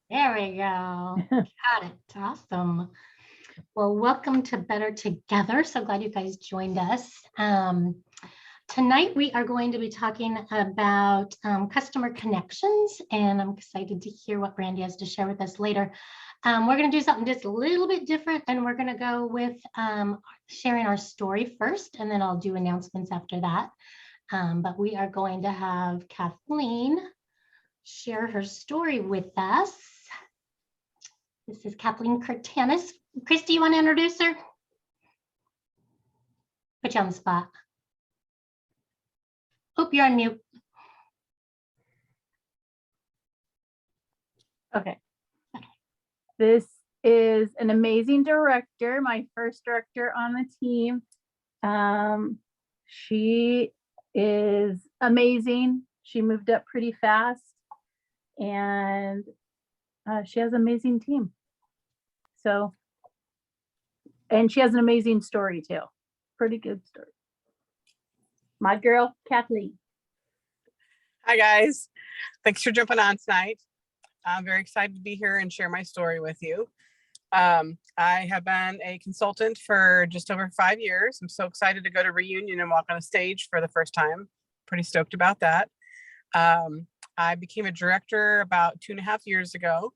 There we go. Got it. Awesome. Well, welcome to Better Together. So glad you guys joined us. Tonight, we are going to be talking about customer connections, and I'm excited to hear what Brandy has to share with us later. We're going to do something just a little bit different, and we're going to go with sharing our story first, and then I'll do announcements after that. But we are going to have Kathleen share her story with us. This is Kathleen Kertianis. Christy, you want to introduce her? Put you on the spot. Hope you're on mute. Okay. This is an amazing director, my first director on the team. She is amazing. She moved up pretty fast, and she has an amazing team. So, and she has an amazing story too. Pretty good story. My girl, Kathleen. Hi, guys. Thanks for jumping on tonight. I'm very excited to be here and share my story with you. I have been a consultant for just over 5 years. I'm so excited to go to reunion and walk on a stage for the first time. Pretty stoked about that. I became a director about 2.5 years ago.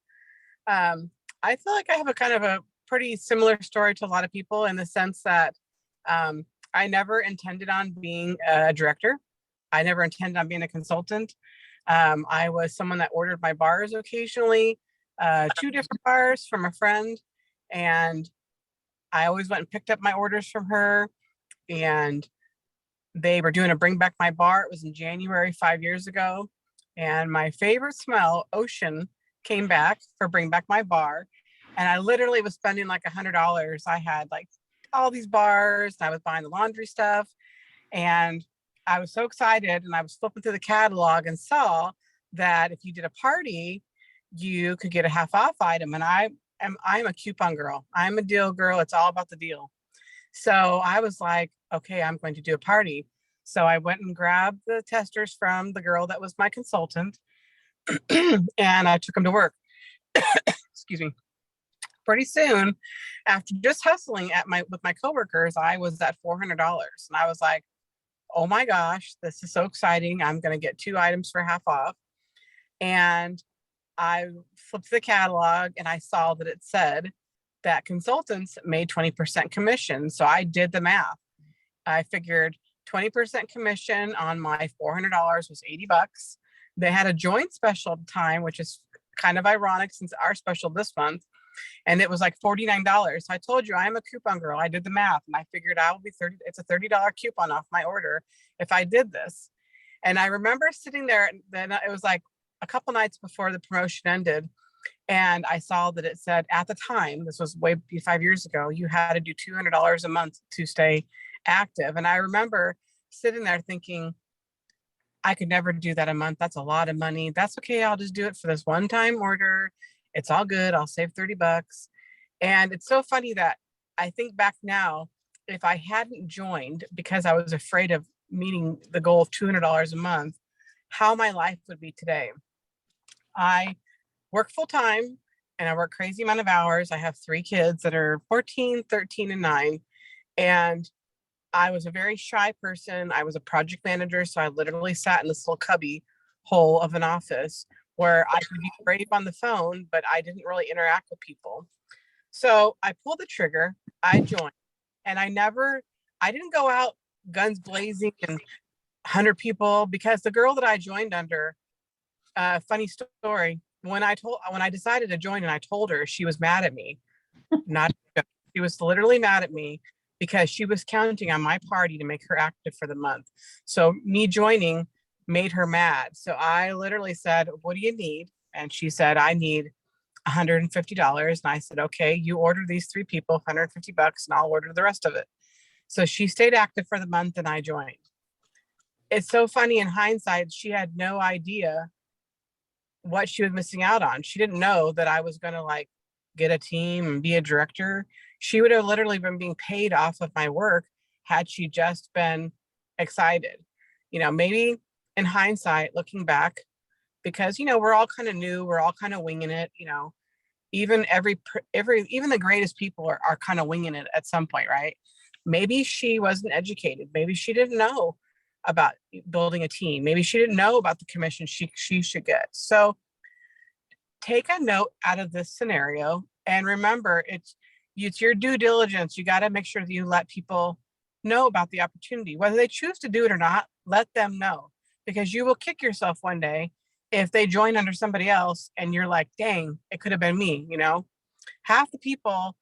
I feel like I have a kind of a pretty similar story to a lot of people in the sense that I never intended on being a director. I never intended on being a consultant. I was someone that ordered my bars occasionally, 2 different bars from a friend, and I always went and picked up my orders from her, and they were doing a bring back my bar. It was in January 5 years ago, and my favorite smell, Ocean, came back for bring back my bar, and I literally was spending like $100. I had like all these bars, and I was buying the laundry stuff, and I was so excited, and I was flipping through the catalog and saw that if you did a party, you could get a half off item. And I'm a coupon girl. I'm a deal girl. It's all about the deal. So I was like, okay, I'm going to do a party. So I went and grabbed the testers from the girl that was my consultant, and I took them to work. Excuse me. Pretty soon, after just hustling with my coworkers, I was at $400, and I was like, oh my gosh, this is so exciting. I'm going to get 2 items for half off. And I flipped the catalog and I saw that it said that consultants made 20% commission. So I did the math. I figured 20% commission on my $400 was $80. They had a joint special at the time, which is kind of ironic since our special this month. And it was like $49. So I told you, I am a coupon girl. I did the math and I figured I will be it's a $30 coupon off my order if I did this. And I remember sitting there, and then it was like a couple nights before the promotion ended. And I saw that it said at the time, this was way 5 years ago, you had to do $200 a month to stay active. And I remember sitting there thinking, I could never do that a month. That's a lot of money. That's okay. I'll just do it for this one-time order. It's all good. I'll save $30. And it's so funny that I think back now, if I hadn't joined because I was afraid of meeting the goal of $200 a month, how my life would be today. I work full time and I work crazy amount of hours. I have 3 kids that are 14, 13, and 9. And I was a very shy person. I was a project manager. So I literally sat in this little cubby hole of an office where I could be brave on the phone, but I didn't really interact with people. So I pulled the trigger, I joined, and I didn't go out guns blazing and 100 people, because the girl that I joined under, funny story, when I decided to join and I told her, she was mad at me. She was literally mad at me because she was counting on my party to make her active for the month. So me joining made her mad. So I literally said, what do you need? And she said, I need $150. And I said, okay, you order these 3 people, $150, and I'll order the rest of it. So she stayed active for the month and I joined. It's so funny in hindsight, she had no idea what she was missing out on. She didn't know that I was going to like get a team and be a director. She would have literally been being paid off of my work had she just been excited. You know, maybe in hindsight, looking back, because, we're all kind of new. We're all kind of winging it, even even the greatest people are kind of winging it at some point, right? Maybe she wasn't educated. Maybe she didn't know about building a team. Maybe she didn't know about the commission she should get. So take a note out of this scenario and remember it's your due diligence. You got to make sure that you let people know about the opportunity, whether they choose to do it or not. Let them know, because you will kick yourself one day if they join under somebody else and you're like, dang, it could have been me. Half the people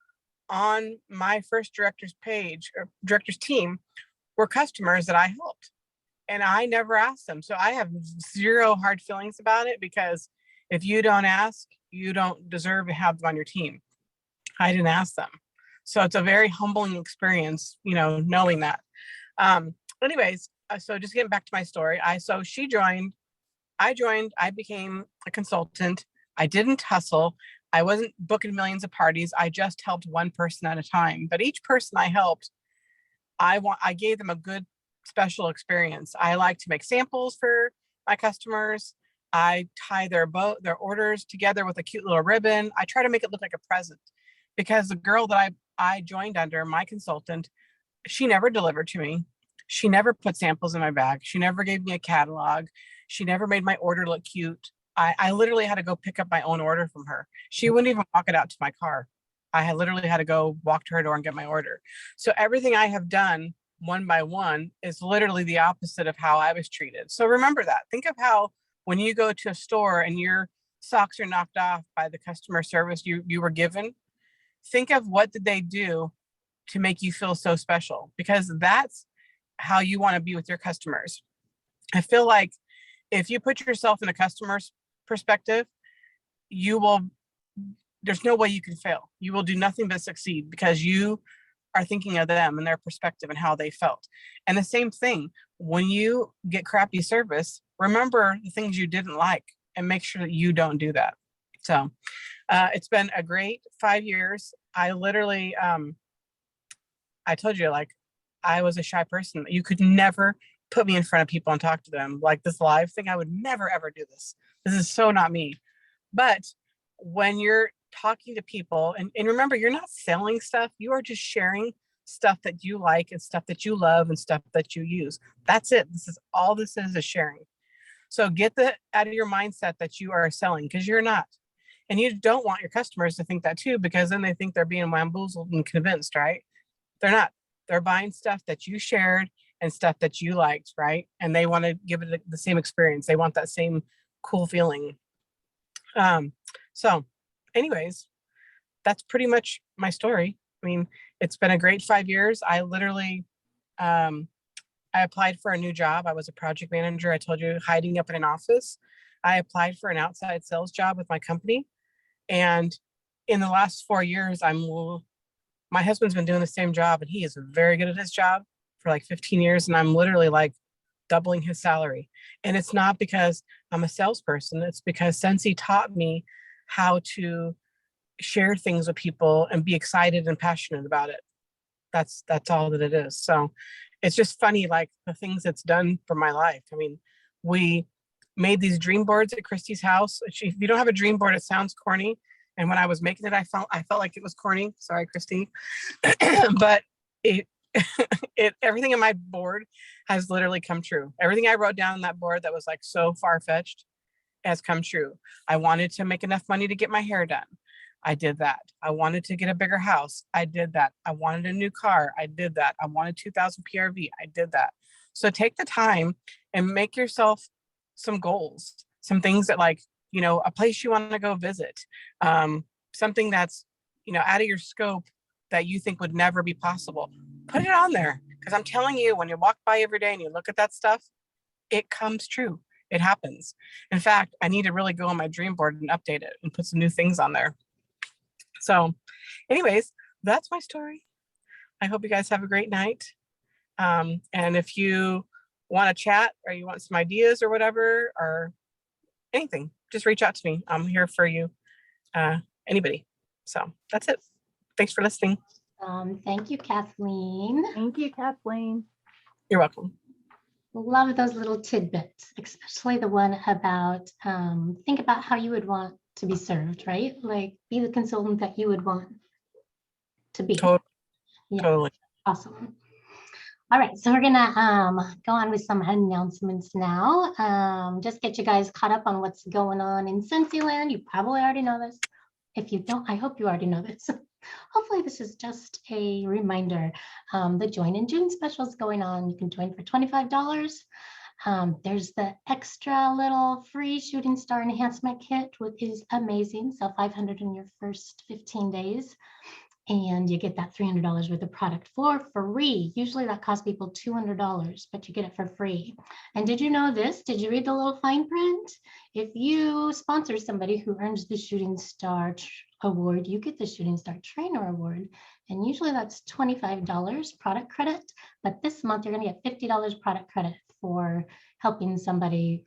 on my first director's page or director's team were customers that I helped, and I never asked them. So I have zero hard feelings about it, because if you don't ask, you don't deserve to have them on your team. I didn't ask them. So it's a very humbling experience, knowing that. Anyways, so just getting back to my story. She joined, I joined, I became a consultant. I didn't hustle. I wasn't booking millions of parties. I just helped one person at a time. But each person I helped, I gave them a good special experience. I like to make samples for my customers. I tie their orders together with a cute little ribbon. I try to make it look like a present, because the girl that I joined under, my consultant, she never delivered to me. She never put samples in my bag. She never gave me a catalog. She never made my order look cute. I literally had to go pick up my own order from her. She wouldn't even walk it out to my car. I literally had to go walk to her door and get my order. So everything I have done one by one is literally the opposite of how I was treated. So remember that. Think of how when you go to a store and your socks are knocked off by the customer service you were given, think of what did they do to make you feel so special, because that's how you want to be with your customers. I feel like if you put yourself in a customer's perspective, there's no way you can fail. You will do nothing but succeed, because you are thinking of them and their perspective and how they felt. And the same thing, when you get crappy service, remember the things you didn't like and make sure that you don't do that. So it's been a great 5 years. I literally, I told you, like, I was a shy person. You could never put me in front of people and talk to them. Like this live thing, I would never, ever do this. This is so not me. But when you're talking to people, and remember, you're not selling stuff. You are just sharing stuff that you like and stuff that you love and stuff that you use. That's it. This is all this is sharing. So get that out of your mindset that you are selling, because you're not. And you don't want your customers to think that too, because then they think they're being bamboozled and convinced, right? They're not. They're buying stuff that you shared and stuff that you liked, right? And they want to give it the same experience. They want that same cool feeling. So anyways, that's pretty much my story. I mean, it's been a great 5 years. I literally, I applied for a new job. I was a project manager. I told you, hiding up in an office. I applied for an outside sales job with my company. And in the last 4 years, my husband's been doing the same job, and he is very good at his job for like 15 years. And I'm literally like doubling his salary. And it's not because I'm a salesperson. It's because Sensi taught me how to share things with people and be excited and passionate about it. That's all that it is. So it's just funny, like the things it's done for my life. I mean, we made these dream boards at Christy's house. If you don't have a dream board, it sounds corny. And when I was making it, I felt like it was corny. Sorry, Christy. But everything in my board has literally come true. Everything I wrote down on that board that was like so far-fetched has come true. I wanted to make enough money to get my hair done. I did that. I wanted to get a bigger house. I did that. I wanted a new car. I did that. I wanted 2,000 PRV. I did that. So take the time and make yourself some goals, some things that, like, a place you want to go visit, something that's, out of your scope that you think would never be possible. Put it on there, because I'm telling you, when you walk by every day and you look at that stuff, it comes true. It happens. In fact, I need to really go on my dream board and update it and put some new things on there. So anyways, that's my story. I hope you guys have a great night. And if you want to chat or you want some ideas or whatever, or anything, just reach out to me. I'm here for you. Anybody. So that's it. Thanks for listening. Thank you, Kathleen. Thank you, Kathleen. You're welcome. Love those little tidbits, especially the one about think about how you would want to be served, right? Like be the consultant that you would want to be. Totally. Yeah, Totally. awesome. All right, so we're gonna go on with some announcements now. Just get you guys caught up on what's going on in Sensiland. You probably already know this. If you don't, I hope you already know this. Hopefully this is just a reminder. The Join in June special is going on. You can join for $25. There's the extra little free shooting star enhancement kit, which is amazing. So 500 in your first 15 days. And you get that $300 worth of product for free. Usually that costs people $200, but you get it for free. And did you know this? Did you read the little fine print? If you sponsor somebody who earns the Shooting Star Award, you get the Shooting Star Trainer Award. And usually that's $25 product credit. But this month you're going to get $50 product credit for helping somebody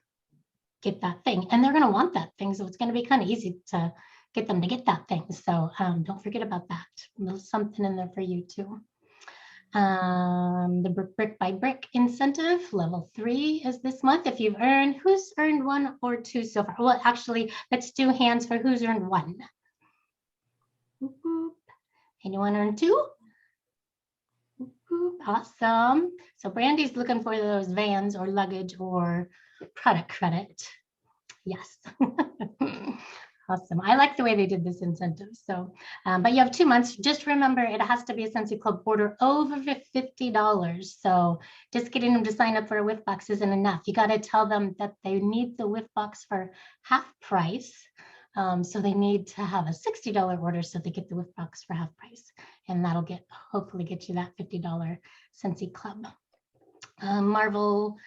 get that thing. And they're going to want that thing. So it's going to be kind of easy to get them to get that thing. So don't forget about that. There's something in there for you too. The brick by brick incentive, level 3 is this month. If you've earned, who's earned 1 or 2 so far? Well, actually, let's do hands for who's earned 1. Anyone earned 2? Awesome. So Brandy's looking for those vans or luggage or product credit. Yes. Awesome. I like the way they did this incentive. So, but you have 2 months. Just remember, it has to be a Scentsy Club order over $50. So just getting them to sign up for a whiff box isn't enough. You got to tell them that they need the whiff box for half price. So they need to have a $60 order so they get the whiff box for half price. And that'll hopefully get you that $50 Scentsy Club. Marvel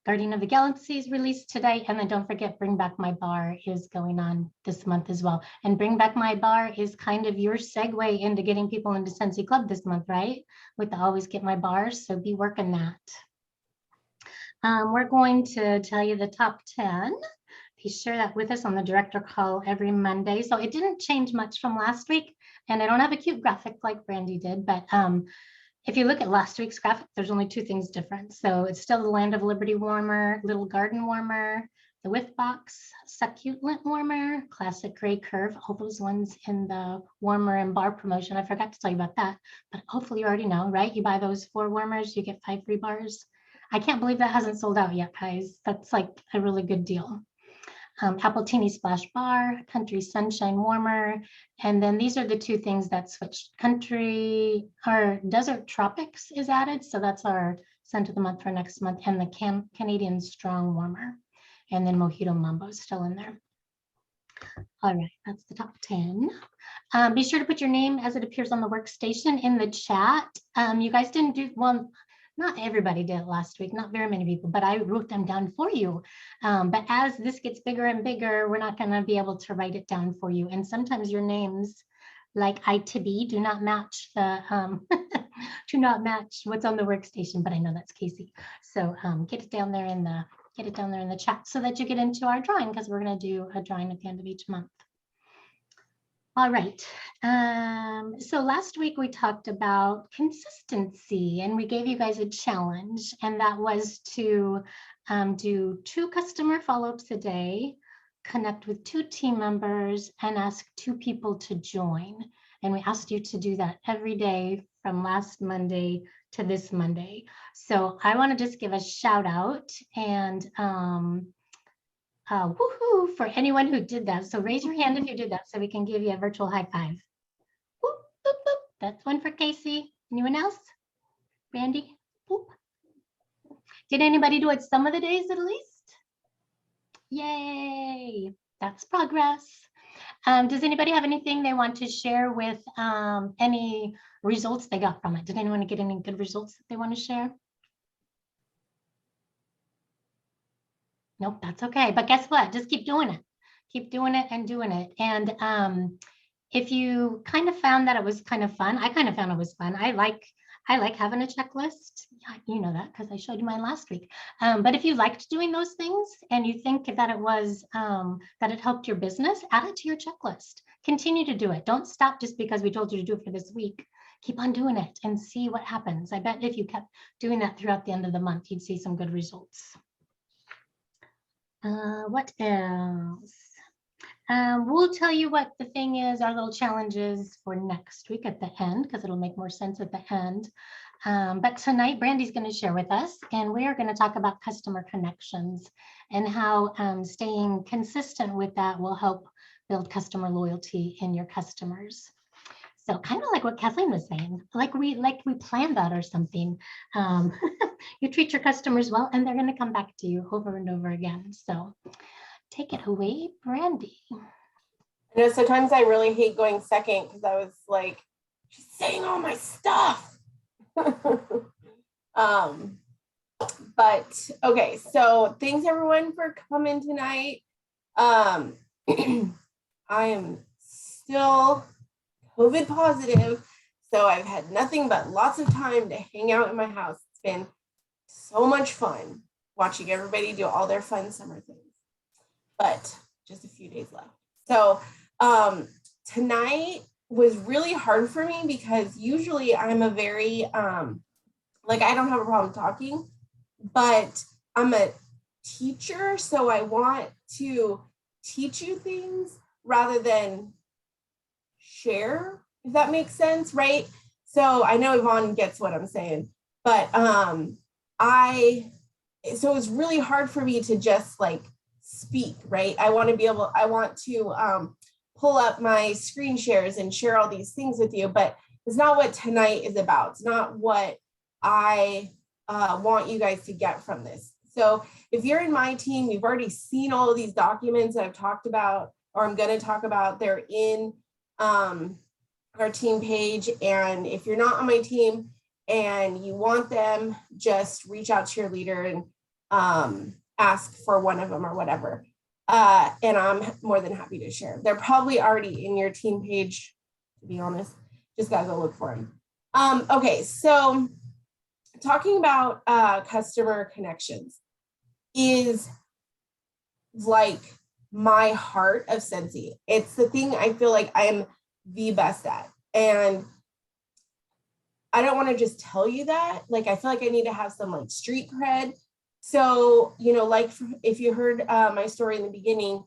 Guardian of the Galaxy is released today. And then don't forget, Bring Back My Bar is going on this month as well. And Bring Back My Bar is kind of your segue into getting people into Scentsy Club this month, right? With the Always Get My Bars. So be working that. We're going to tell you the top 10. Be sure that with us on the director call every Monday. So it didn't change much from last week. And I don't have a cute graphic like Brandy did, but if you look at last week's graphic, there's only 2 things different. So it's still the Land of Liberty warmer, little garden warmer, the whiff box, succulent warmer, classic gray curve, all those ones in the warmer and bar promotion. I forgot to tell you about that, but hopefully you already know, right? You buy those 4 warmers, you get 5 free bars. I can't believe that hasn't sold out yet, guys. That's like a really good deal. Apple Teeny Splash Bar, Country Sunshine Warmer. And then these are the 2 things that switched. Our Desert Tropics is added. So that's our scent of the month for next month. And the Canadian Strong Warmer. And then Mojito Mambo is still in there. All right, that's the top 10. Be sure to put your name as it appears on the workstation in the chat. You guys didn't do, well, not everybody did it last week, not very many people, but I wrote them down for you. But as this gets bigger and bigger, we're not going to be able to write it down for you. And sometimes your names, like I to B, do not match the do not match what's on the workstation. But I know that's Casey. So get it down there in the chat so that you get into our drawing, because we're going to do a drawing at the end of each month. All right, so last week we talked about consistency and we gave you guys a challenge, and that was to do 2 customer follow-ups a day, connect with 2 team members, and ask 2 people to join. And we asked you to do that every day from last Monday to this Monday. So I want to just give a shout out and woohoo for anyone who did that. So raise your hand if you did that so we can give you a virtual high 5. Boop, boop, boop. That's one for Casey. Anyone else? Randy? Boop. Did anybody do it some of the days at least? Yay, that's progress. Does anybody have anything they want to share with any results they got from it? Did anyone get any good results that they want to share? Nope, that's okay. But guess what? Just keep doing it. Keep doing it and doing it. And if you kind of found that it was kind of fun, I kind of found it was fun. I like having a checklist. You know that because I showed you mine last week. But if you liked doing those things and you think that it was that it helped your business, add it to your checklist. Continue to do it. Don't stop just because we told you to do it for this week. keep on doing it and see what happens. I bet if you kept doing that throughout the end of the month, you'd see some good results. What else? We'll tell you what the thing is, our little challenges for next week at the end, because it'll make more sense at the end. But tonight, Brandy's going to share with us, and we are going to talk about customer connections and how staying consistent with that will help build customer loyalty in your customers. So kind of like what Kathleen was saying, like we planned that or something. You treat your customers well, and they're going to come back to you over and over again. So take it away, Brandy. I know sometimes I really hate going second because I was like, she's saying all my stuff. But okay, so thanks everyone for coming tonight. I am still COVID positive, so I've had nothing but lots of time to hang out in my house. It's been so much fun watching everybody do all their fun summer things, but just a few days left. So tonight was really hard for me because usually I'm a very, like I don't have a problem talking, but I'm a teacher. So I want to teach you things rather than share, if that makes sense, right? So I know Yvonne gets what I'm saying, but so it's really hard for me to just like speak, right? I want to pull up my screen shares and share all these things with you, but it's not what tonight is about. It's not what I want you guys to get from this. So if you're in my team, you've already seen all of these documents that I've talked about, or I'm going to talk about. They're in our team page. And if you're not on my team and you want them, just reach out to your leader and ask for one of them or whatever. And I'm more than happy to share. They're probably already in your team page, to be honest. Just gotta go look for them. Okay, so talking about customer connections is like my heart of Scentsy. It's the thing I feel like I am the best at. And I don't want to just tell you that. Like, I feel like I need to have some like street cred. So, you know, like if you heard my story in the beginning,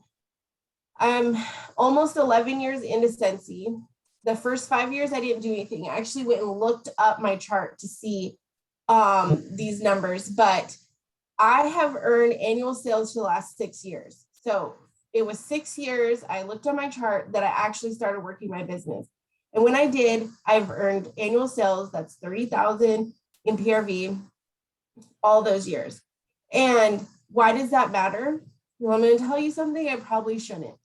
I'm almost 11 years into Scentsy. The first 5 years, I didn't do anything. I actually went and looked up my chart to see these numbers, but I have earned annual sales for the last 6 years. So it was 6 years. I looked on my chart that I actually started working my business. And when I did, I've earned annual sales. That's 30,000 in PRV all those years. And why does that matter? Well, I'm going to tell you something I probably shouldn't.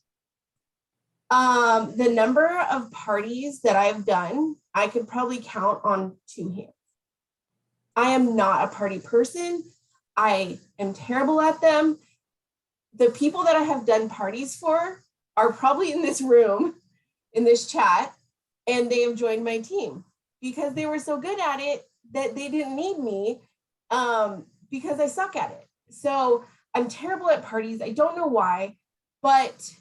The number of parties that I've done, I could probably count on 2 hands. I am not a party person. I am terrible at them. The people that I have done parties for are probably in this room, in this chat, and they have joined my team because they were so good at it that they didn't need me because I suck at it. So I'm terrible at parties. I don't know why, but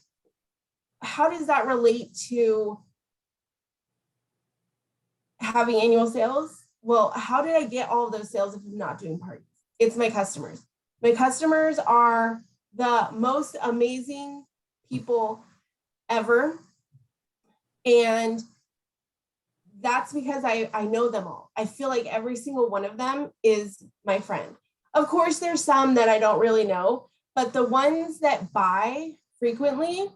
how does that relate to having annual sales? Well, how did I get all of those sales if I'm not doing parties? It's my customers. My customers are the most amazing people ever. And that's because I know them all. I feel like every single one of them is my friend. Of course, there's some that I don't really know, but the ones that buy frequently,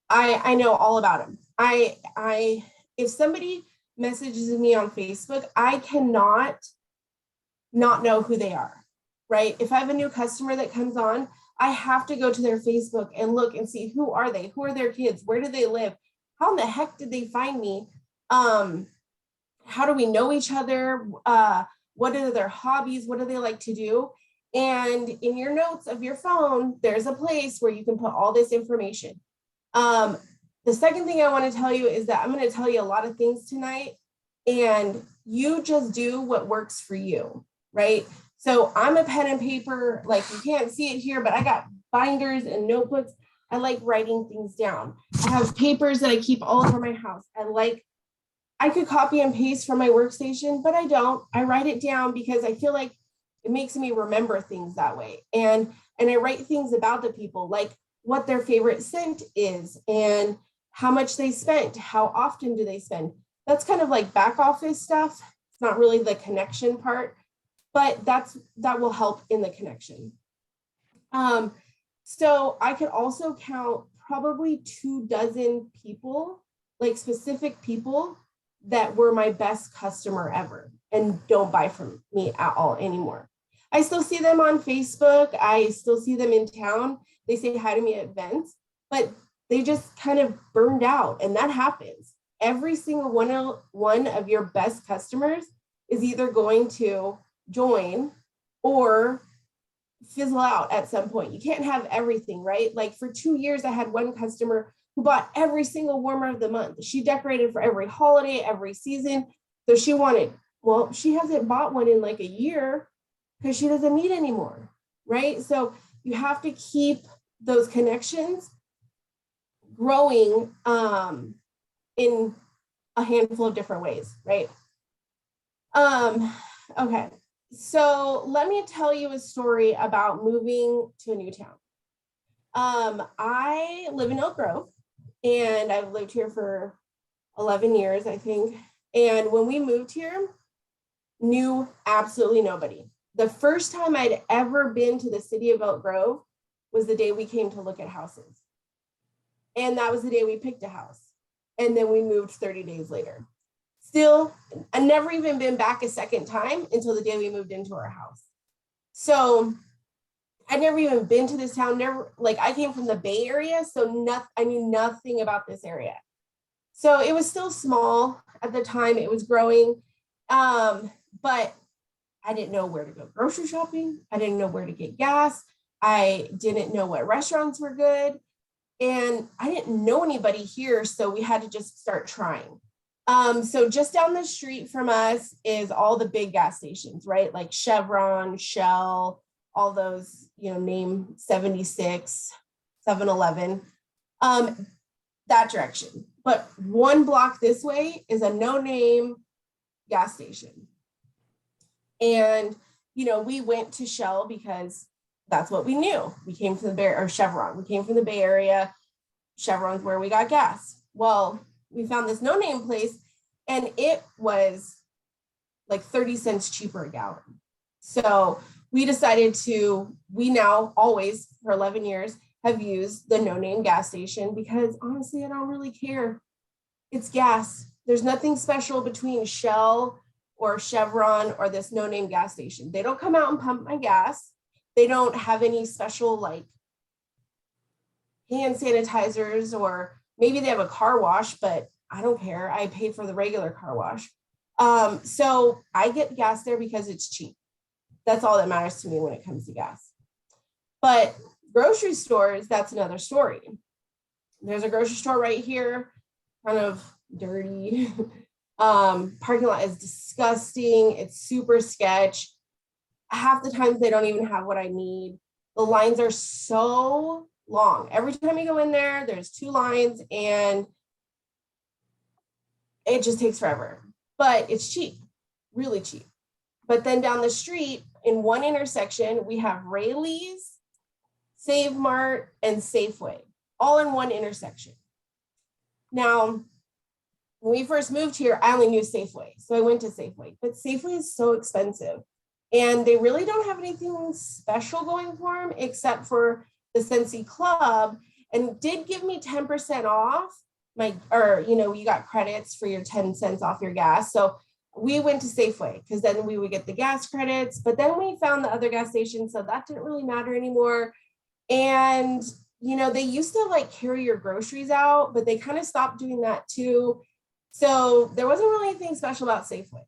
I know all about them. If somebody messages me on Facebook, I cannot not know who they are, right? If I have a new customer that comes on, I have to go to their Facebook and look and see who are they? Who are their kids? Where do they live? How in the heck did they find me? How do we know each other? What are their hobbies? What do they like to do? And in your notes of your phone, there's a place where you can put all this information. The second thing I want to tell you is that I'm going to tell you a lot of things tonight, and you just do what works for you, right? So I'm a pen and paper, like you can't see it here, but I got binders and notebooks. I like writing things down. I have papers that I keep all over my house. I I could copy and paste from my workstation, but I don't. I write it down because I feel like it makes me remember things that way. And I write things about the people, like what their favorite scent is and how much they spent, how often do they spend. That's kind of like back office stuff. It's not really the connection part, but that will help in the connection. So I could also count probably 24 people, like specific people that were my best customer ever and don't buy from me at all anymore. I still see them on Facebook. I still see them in town. They say hi to me at events, but they just kind of burned out, and that happens. Every single one of your best customers is either going to join or fizzle out at some point. You can't have everything, right? Like for 2 years, I had one customer who bought every single warmer of the month. She decorated for every holiday, every season. So she hasn't bought one in like a year because she doesn't need anymore, right? So you have to keep those connections growing in a handful of different ways, right? Okay, so let me tell you a story about moving to a new town. I live in Elk Grove, and I've lived here for 11 years, I think. And when we moved here, knew absolutely nobody. The first time I'd ever been to the city of Elk Grove was the day we came to look at houses. And that was the day we picked a house. And then we moved 30 days later. Still, I never even been back a second time until the day we moved into our house. So I'd never even been to this town, I came from the Bay Area, so I knew nothing about this area. So it was still small at the time, it was growing, but I didn't know where to go grocery shopping. I didn't know where to get gas. I didn't know what restaurants were good. And I didn't know anybody here, so we had to just start trying. So just down the street from us is all the big gas stations, right? Like Chevron, Shell, all those, name 76, 7-Eleven, that direction. But one block this way is a no-name gas station. And, we went to Shell because that's what we knew. We came from the Bay, or Chevron. We came from the Bay Area. Chevron's where we got gas. Well, we found this no-name place, and it was like 30 cents cheaper a gallon. So we decided we now always, for 11 years, have used the no-name gas station because honestly, I don't really care. It's gas. There's nothing special between Shell or Chevron or this no-name gas station. They don't come out and pump my gas. They don't have any special hand sanitizers, or maybe they have a car wash, but I don't care. I pay for the regular car wash. So I get gas there because it's cheap. That's all that matters to me when it comes to gas. But grocery stores, that's another story. There's a grocery store right here, kind of dirty. Parking lot is disgusting. It's super sketch. Half the times they don't even have what I need. The lines are so long. Every time you go in there, there's 2 lines and it just takes forever. But it's cheap, really cheap. But then down the street in one intersection, we have Rayleigh's, Save Mart, and Safeway, all in one intersection. Now, when we first moved here, I only knew Safeway. So I went to Safeway, but Safeway is so expensive. And they really don't have anything special going for them except for the Scentsy Club, and did give me 10% off you got credits for your 10 cents off your gas. So we went to Safeway because then we would get the gas credits, but then we found the other gas stations. So that didn't really matter anymore. And, they used to carry your groceries out, but they kind of stopped doing that too. So there wasn't really anything special about Safeway.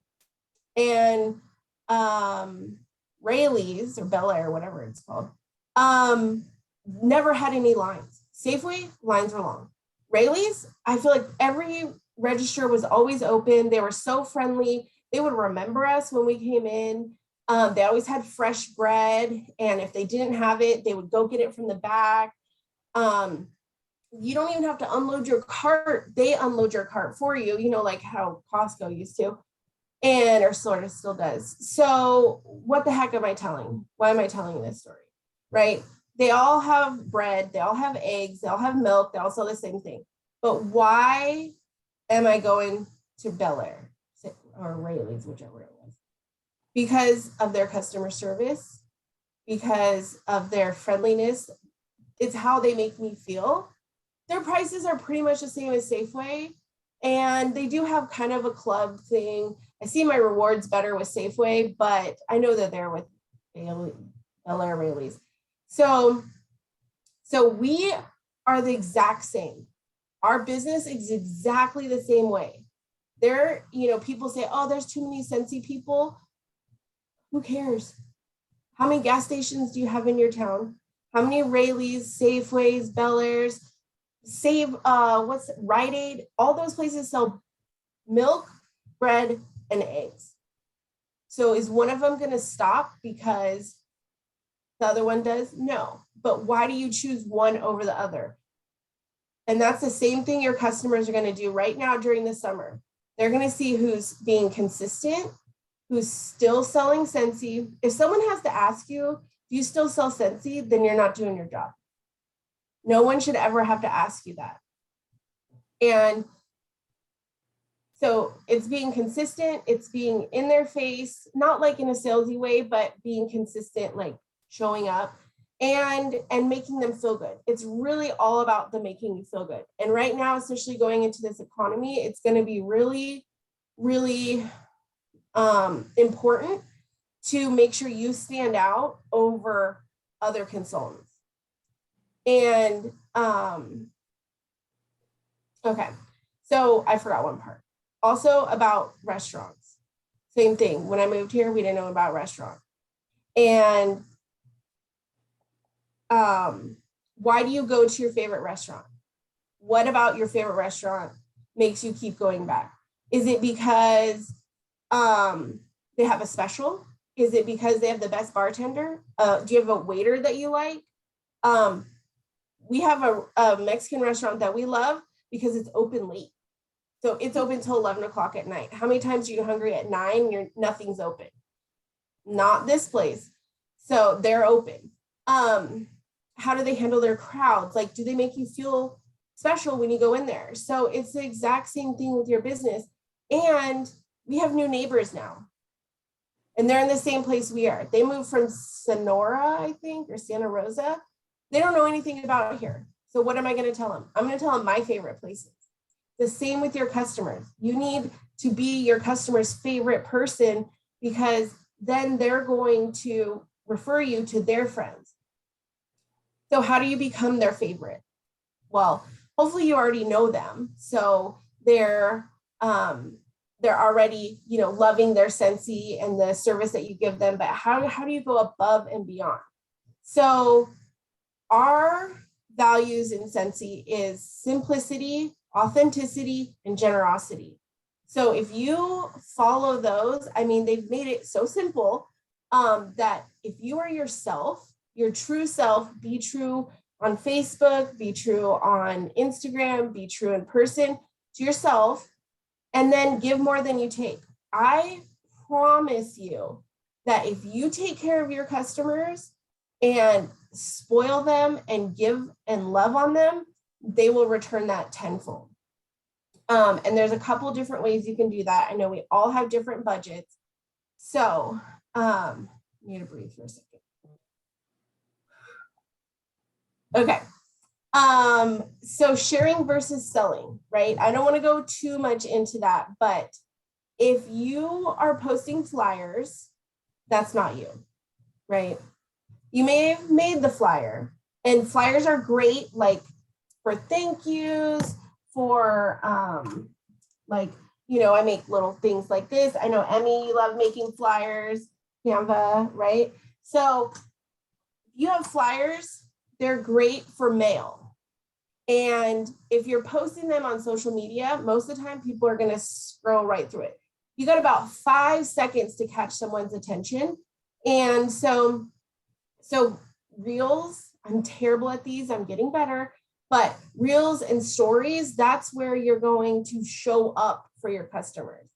And Rayleigh's or Bel Air, whatever it's called, never had any lines. Safeway, lines were long. Rayleigh's, I feel like every register was always open. They were so friendly. They would remember us when we came in. They always had fresh bread. And if they didn't have it, they would go get it from the back. you don't even have to unload your cart. They unload your cart for you, you know, like how Costco used to, and or sort of still does. So what the heck am I telling? Why am I telling this story? Right? They all have bread, they all have eggs, they all have milk, they all sell the same thing. But why am I going to Bel Air or Rayleigh's, whichever it was? Because of their customer service, because of their friendliness. It's how they make me feel. Their prices are pretty much the same as Safeway, and they do have kind of a club thing. I see my rewards better with Safeway, but I know that they're with Bel Air, Rayleigh's. So we are the exact same. Our business is exactly the same way. There, you know, people say, oh, there's too many Scentsy people. Who cares? How many gas stations do you have in your town? How many Rayleigh's, Safeways, Bel Airs, Rite Aid? All those places sell milk, bread, and eggs. So is one of them going to stop because the other one does? No. But why do you choose one over the other? And that's the same thing your customers are going to do right now during the summer. They're going to see who's being consistent, who's still selling Scentsy. If someone has to ask you, do you still sell Scentsy? Then you're not doing your job. No one should ever have to ask you that. And so it's being consistent, it's being in their face, not like in a salesy way, but being consistent, like showing up and making them feel good. It's really all about the making you feel good. And right now, especially going into this economy, it's going to be really, really important to make sure you stand out over other consultants. And okay, so I forgot one part. Also about restaurants. Same thing. When I moved here, we didn't know about restaurants. And why do you go to your favorite restaurant? What about your favorite restaurant makes you keep going back? Is it because they have a special? Is it because they have the best bartender? Do you have a waiter that you like? We have a Mexican restaurant that we love because it's open late. So it's open till 11 o'clock at night. How many times are you hungry at 9? Nothing's open. Not this place. So they're open. How do they handle their crowds? Like, do they make you feel special when you go in there? So it's the exact same thing with your business. And we have new neighbors now. And they're in the same place we are. They moved from Sonora, I think, or Santa Rosa. They don't know anything about here. So what am I going to tell them? I'm going to tell them my favorite places. The same with your customers. You need to be your customer's favorite person because then they're going to refer you to their friends. So how do you become their favorite? Well, hopefully you already know them. So they're already, you know, loving their Scentsy and the service that you give them, but how do you go above and beyond? So our values in Scentsy is simplicity, authenticity, and generosity. So if you follow those, I mean, they've made it so simple that if you are yourself, your true self, be true on Facebook, be true on Instagram, be true in person to yourself, and then give more than you take. I promise you that if you take care of your customers and spoil them and give and love on them, they will return that tenfold. And there's a couple different ways you can do that. I know we all have different budgets. So I need to breathe for a second. Okay. So sharing versus selling, right? I don't want to go too much into that, but if you are posting flyers, that's not you, right? You may have made the flyer, and flyers are great, like for thank yous, for like, you know, I make little things like this. I know Emmy, you love making flyers, Canva, right? So you have flyers, they're great for mail. And if you're posting them on social media, most of the time people are going to scroll right through it. You got about 5 seconds to catch someone's attention. And so reels, I'm terrible at these, I'm getting better, But reels and stories, that's where you're going to show up for your customers.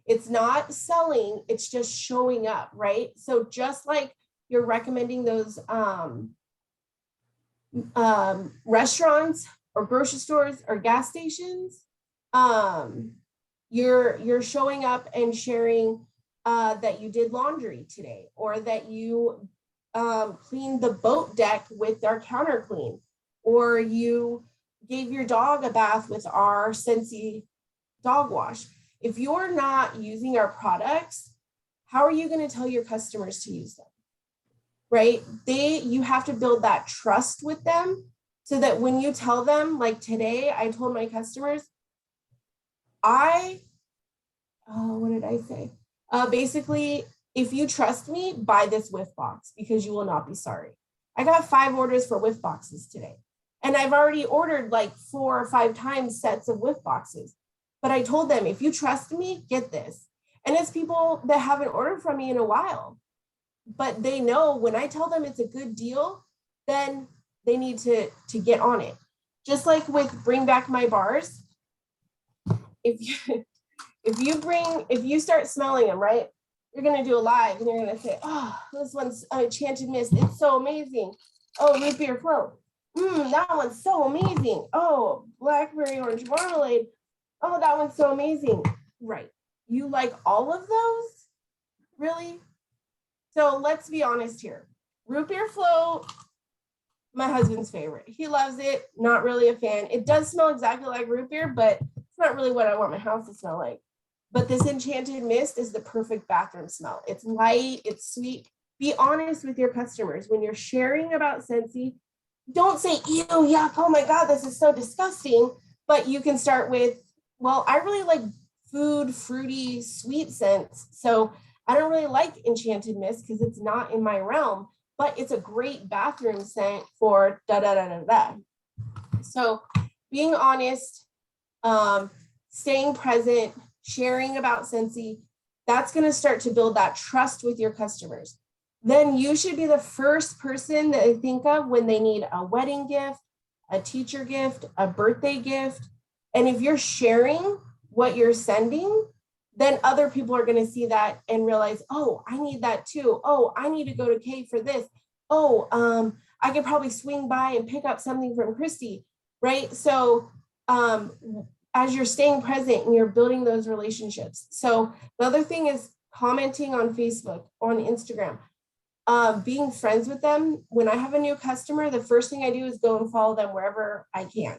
It's not selling, it's just showing up, right? So just like you're recommending those restaurants or grocery stores or gas stations, you're showing up and sharing that you did laundry today, or that you cleaned the boat deck with our counter clean, or you gave your dog a bath with our Scentsy dog wash. If you're not using our products, how are you going to tell your customers to use them? Right? You have to build that trust with them, so that when you tell them, like today, I told my customers, what did I say? Basically, if you trust me, buy this whiff box because you will not be sorry. I got 5 orders for whiff boxes today. And I've already ordered like 4 or 5 times sets of whiff boxes. But I told them, if you trust me, get this. And it's people that haven't ordered from me in a while. But they know when I tell them it's a good deal, then they need to get on it. Just like with Bring Back My Bars. If you start smelling them, right? You're gonna do a live and you're gonna say, oh, this one's Enchanted Mist. It's so amazing. Oh, root beer float. That one's so amazing. Oh, blackberry orange marmalade. Oh, that one's so amazing. Right. You like all of those? Really? So let's be honest here. Root beer float, my husband's favorite. He loves it. Not really a fan. It does smell exactly like root beer, but it's not really what I want my house to smell like. But this Enchanted Mist is the perfect bathroom smell. It's light, it's sweet. Be honest with your customers. When you're sharing about Scentsy, don't say, ew, yuck, oh my God, this is so disgusting. But you can start with, well, I really like food, fruity, sweet scents. So I don't really like Enchanted Mist because it's not in my realm, but it's a great bathroom scent for da da da da da. So being honest, staying present, sharing about Scentsy, that's going to start to build that trust with your customers. Then you should be the first person that they think of when they need a wedding gift, a teacher gift, a birthday gift. And if you're sharing what you're sending, then other people are going to see that and realize, oh, I need that too. Oh, I need to go to Kay for this. Oh, I could probably swing by and pick up something from Christy, right? So as you're staying present and you're building those relationships. So the other thing is commenting on Facebook, on Instagram, being friends with them. When I have a new customer, the first thing I do is go and follow them wherever I can.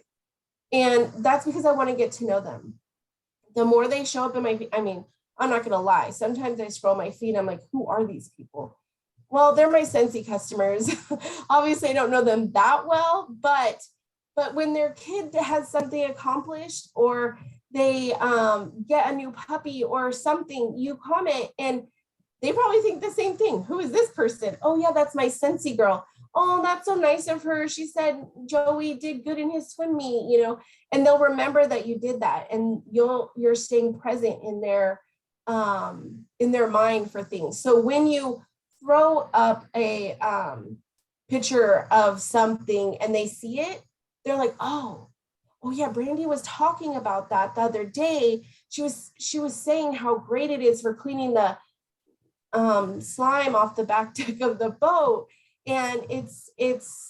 And that's because I want to get to know them. The more they show up in my, I'm not going to lie. Sometimes I scroll my feed. I'm like, who are these people? Well, they're my Scentsy customers. Obviously, I don't know them that well, but when their kid has something accomplished, or they get a new puppy or something, you comment and they probably think the same thing. Who is this person? Oh yeah, that's my Scentsy girl. Oh, that's so nice of her. She said Joey did good in his swim meet, and they'll remember that you did that, and you're staying present in their mind for things. So when you throw up a picture of something and they see it, they're like, oh yeah, Brandy was talking about that the other day. She was saying how great it is for cleaning the slime off the back deck of the boat, and it's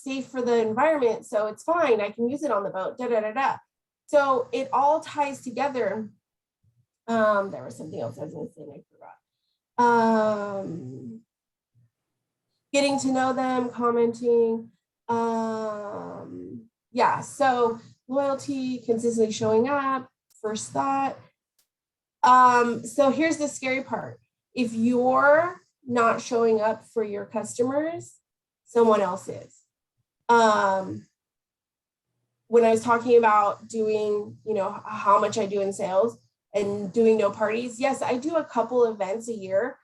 safe for the environment, so it's fine. I can use it on the boat. Da da da da. So it all ties together. There was something else I was going to say and I forgot. Getting to know them, commenting. Yeah, so loyalty, consistently showing up, first thought. So here's the scary part. If you're not showing up for your customers, someone else is. When I was talking about doing, how much I do in sales and doing no parties, yes, I do a couple events a year,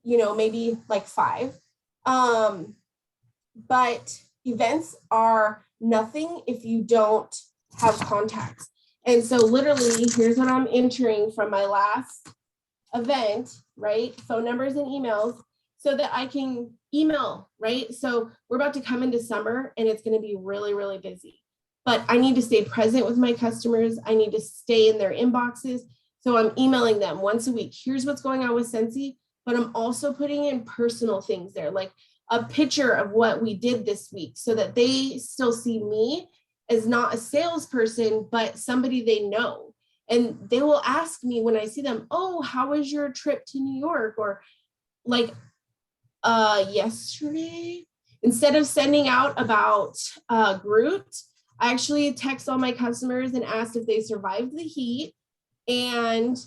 maybe like 5. But events are nothing if you don't have contacts. And so literally, here's what I'm entering from my last event, right? Phone numbers and emails, so that I can email, right? So we're about to come into summer and it's going to be really, really busy. but I need to stay present with my customers. I need to stay in their inboxes. So I'm emailing them once a week. Here's what's going on with Scentsy, but I'm also putting in personal things there, like a picture of what we did this week so that they still see me as not a salesperson, but somebody they know. And they will ask me when I see them, oh, how was your trip to New York? Or like yesterday, instead of sending out about Groot, I actually text all my customers and asked if they survived the heat and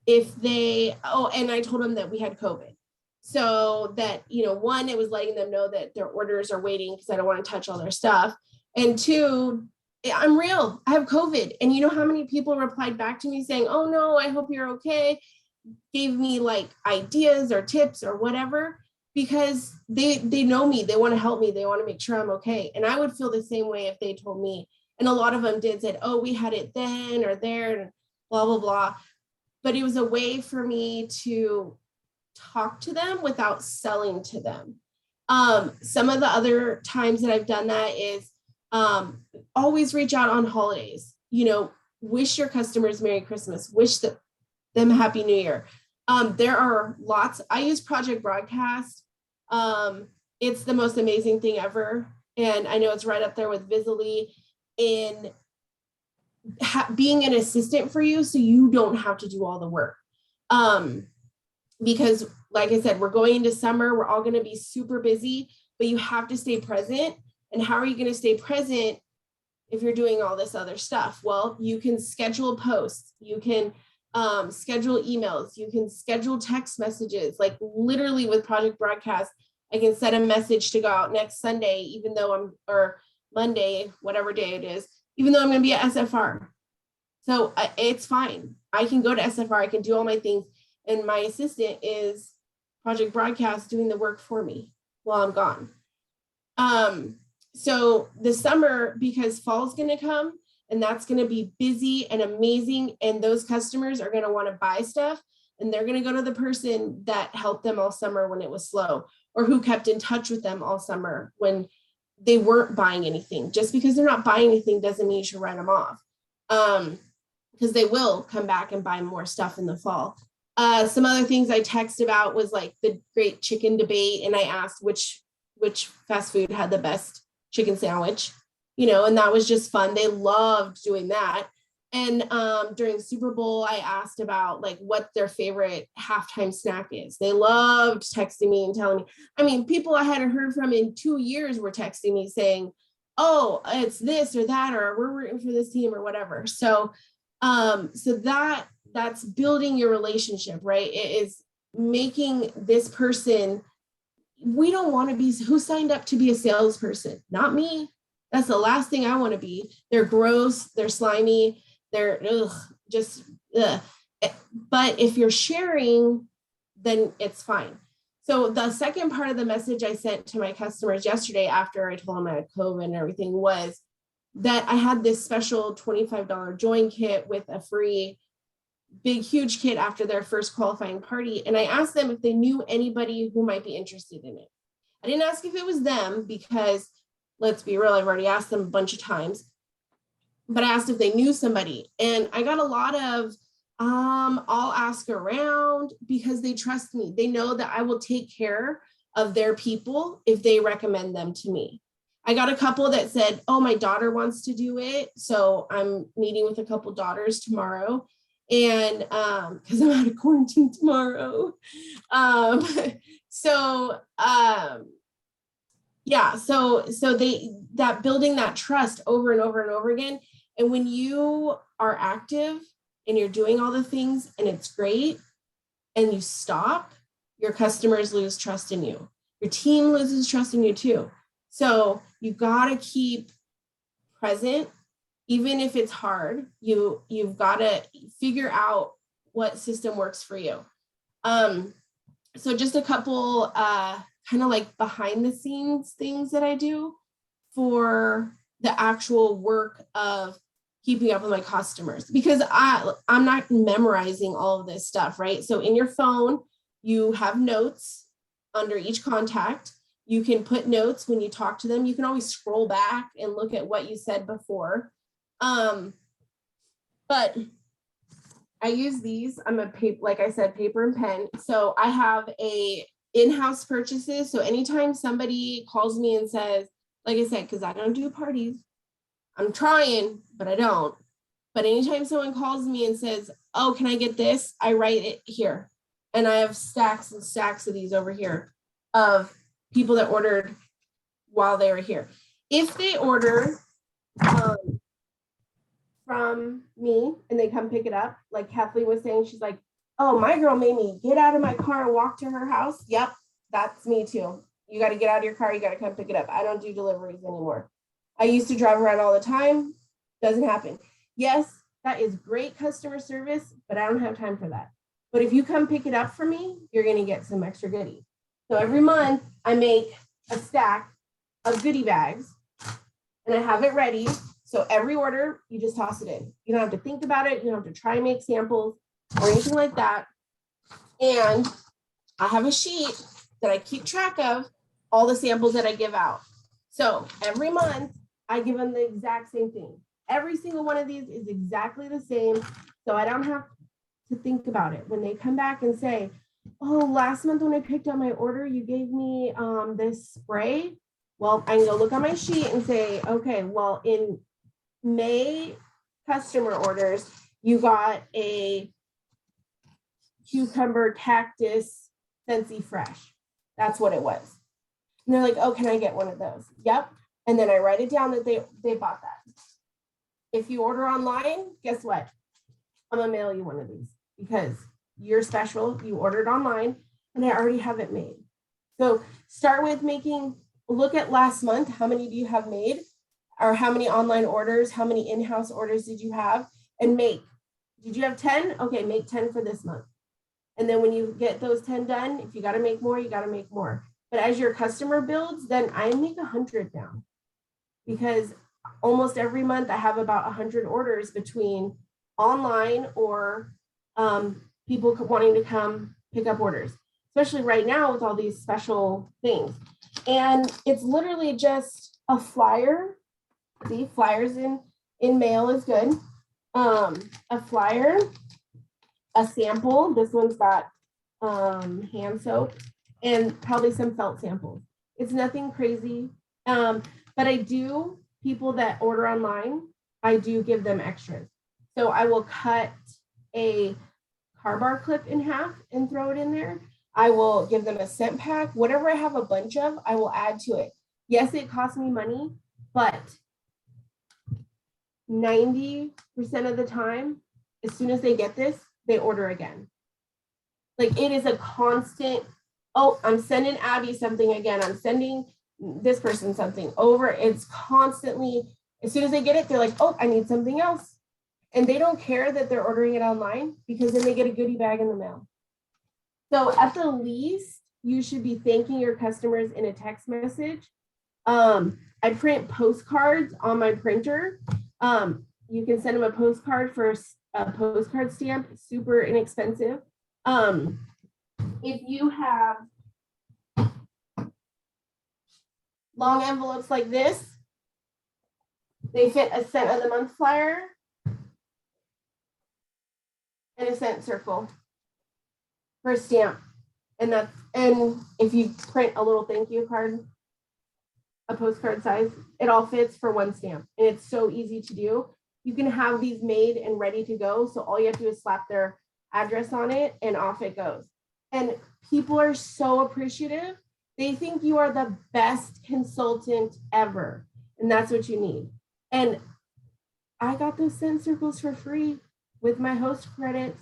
if they, and I told them that we had COVID. So that, one, it was letting them know that their orders are waiting because I don't want to touch all their stuff. And two, I'm real, I have COVID. And you know how many people replied back to me saying, oh no, I hope you're okay. Gave me like ideas or tips or whatever, because they know me, they want to help me, they want to make sure I'm okay. And I would feel the same way if they told me. And a lot of them did said, oh, we had it then or there, and blah, blah, blah. But it was a way for me to talk to them without selling to them. Some of the other times that I've done that is always reach out on holidays, wish your customers Merry Christmas, wish them Happy New Year. There are lots. I use Project Broadcast. It's the most amazing thing ever. And I know it's right up there with Visily in being an assistant for you so you don't have to do all the work. Because like I said, we're going into summer, we're all going to be super busy, but you have to stay present. And how are you going to stay present if you're doing all this other stuff? Well, you can schedule posts, you can schedule emails, you can schedule text messages. Like literally with Project Broadcast, I can set a message to go out next Sunday, even though or Monday, whatever day it is, even though I'm going to be at SFR. So it's fine. I can go to SFR, I can do all my things. And my assistant is Project Broadcast doing the work for me while I'm gone. So the summer, because fall's going to come and that's going to be busy and amazing. And those customers are going to want to buy stuff and they're going to go to the person that helped them all summer when it was slow, or who kept in touch with them all summer when they weren't buying anything. Just because they're not buying anything doesn't mean you should write them off. Because they will come back and buy more stuff in the fall. Some other things I texted about was like the great chicken debate. And I asked which fast food had the best chicken sandwich, and that was just fun. They loved doing that. And during Super Bowl, I asked about like what their favorite halftime snack is. They loved texting me and telling me. I mean, people I hadn't heard from in 2 years were texting me saying, oh, it's this or that, or we're rooting for this team or whatever. So that's building your relationship, right? It is making this person, we don't want to be, who signed up to be a salesperson? Not me. That's the last thing I want to be. They're gross, they're slimy, they're ugh. But if you're sharing, then it's fine. So the second part of the message I sent to my customers yesterday after I told them I had COVID and everything was that I had this special $25 join kit with a free big, huge kit after their first qualifying party. And I asked them if they knew anybody who might be interested in it. I didn't ask if it was them because let's be real, I've already asked them a bunch of times, but I asked if they knew somebody. And I got a lot of, I'll ask around because they trust me. They know that I will take care of their people if they recommend them to me. I got a couple that said, oh, my daughter wants to do it. So I'm meeting with a couple daughters tomorrow. And because I'm out of quarantine tomorrow. So that building that trust over and over and over again. And when you are active and you're doing all the things and it's great and you stop, your customers lose trust in you. Your team loses trust in you too. So you got to keep present. Even if it's hard, you've got to figure out what system works for you. So just a couple kind of like behind the scenes things that I do for the actual work of keeping up with my customers, because I'm not memorizing all of this stuff, right? So in your phone, you have notes under each contact. You can put notes when you talk to them. You can always scroll back and look at what you said before. But I use these. I'm a paper, like I said, paper and pen. So I have a in-house purchases. So anytime somebody calls me and says, like I said, because I don't do parties, I'm trying, but I don't. But anytime someone calls me and says, oh, can I get this? I write it here. And I have stacks and stacks of these over here of people that ordered while they were here. If they order from me and they come pick it up, like Kathleen was saying, she's like, oh, my girl made me get out of my car and walk to her house. Yep, that's me too. You got to get out of your car. You got to come pick it up. I don't do deliveries anymore. I used to drive around all the time. Doesn't happen. Yes, that is great customer service, but I don't have time for that. But if you come pick it up for me, you're going to get some extra goodies. So every month I make a stack of goodie bags and I have it ready. So every order, you just toss it in. You don't have to think about it. You don't have to try and make samples or anything like that. And I have a sheet that I keep track of all the samples that I give out. So every month I give them the exact same thing. Every single one of these is exactly the same. So I don't have to think about it. When they come back and say, oh, last month when I picked up my order, you gave me this spray. Well, I can go look on my sheet and say, okay, well, in May customer orders, you got a cucumber cactus Scentsy Fresh. That's what it was. And they're like, oh, can I get one of those? Yep. And then I write it down that they bought that. If you order online, guess what? I'm gonna mail you one of these because you're special. You ordered online and I already have it made. So start with look at last month. How many do you have made? Or how many online orders? How many in-house orders did you have? And did you have 10? Okay, make 10 for this month. And then when you get those 10 done, if you got to make more, you got to make more. But as your customer builds, then I make 100 now because almost every month I have about 100 orders between online or people wanting to come pick up orders, especially right now with all these special things. And it's literally just a flyer. See, flyers in mail is good. A flyer, a sample. This one's got hand soap and probably some felt samples. It's nothing crazy. But I do, people that order online, I do give them extras. So I will cut a car bar clip in half and throw it in there. I will give them a scent pack. Whatever I have a bunch of, I will add to it. Yes, it costs me money, but 90% of the time, as soon as they get this, they order again. Like it is a constant, oh, I'm sending Abby something again. I'm sending this person something over. It's constantly, as soon as they get it, they're like, oh, I need something else. And they don't care that they're ordering it online because then they get a goodie bag in the mail. So at the least, you should be thanking your customers in a text message. I print postcards on my printer. You can send them a postcard for a postcard stamp, super inexpensive. If you have long envelopes like this, they fit a scent of the month flyer and a scent circle for a stamp. And if you print a little thank you card, a postcard size, it all fits for one stamp. And it's so easy to do. You can have these made and ready to go. So all you have to do is slap their address on it and off it goes. And people are so appreciative. They think you are the best consultant ever. And that's what you need. And I got those scent circles for free with my host credits.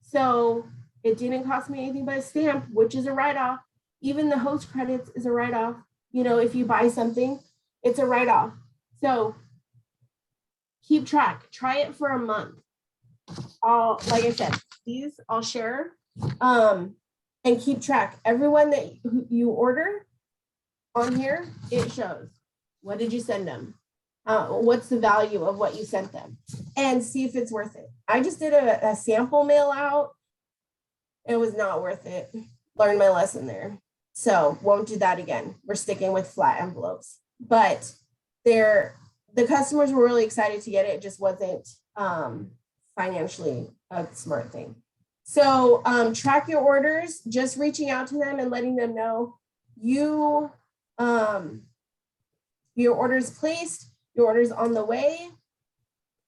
So it didn't cost me anything but a stamp, which is a write-off. Even the host credits is a write-off. You know, if you buy something, it's a write-off. So keep track, try it for a month. Like I said, these I'll share and keep track. Everyone that you order on here, it shows. What did you send them? What's the value of what you sent them? And see if it's worth it. I just did a sample mail out. It was not worth it. Learned my lesson there. So won't do that again. We're sticking with flat envelopes, but the customers were really excited to get it. It just wasn't financially a smart thing. So track your orders, just reaching out to them and letting them know your order's placed, your order's on the way,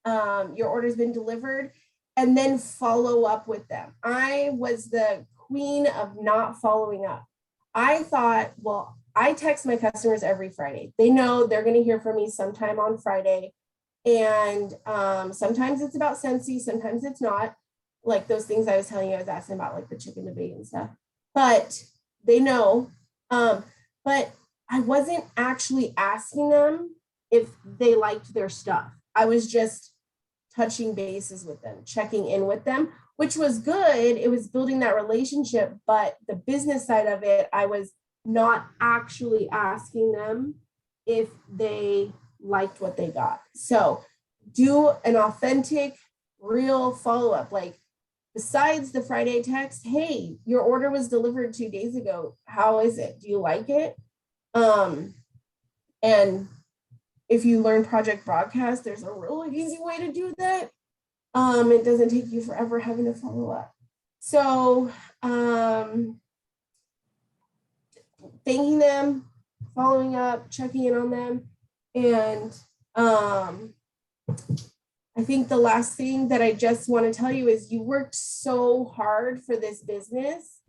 your order's been delivered, and then follow up with them. I was the queen of not following up. I thought, well, I text my customers every Friday. They know they're going to hear from me sometime on Friday. And sometimes it's about Scentsy, sometimes it's not. Like those things I was telling you, I was asking about, like the chicken debate and stuff. But they know. But I wasn't actually asking them if they liked their stuff. I was just touching bases with them, checking in with them, which was good. It was building that relationship. But the business side of it, I was not actually asking them if they liked what they got. So do an authentic, real follow-up. Like besides the Friday text, hey, your order was delivered 2 days ago. How is it? Do you like it? And if you learn Project Broadcast, there's a really easy way to do that. It doesn't take you forever having to follow up. So thanking them, following up, checking in on them. And I think the last thing that I just want to tell you is you worked so hard for this business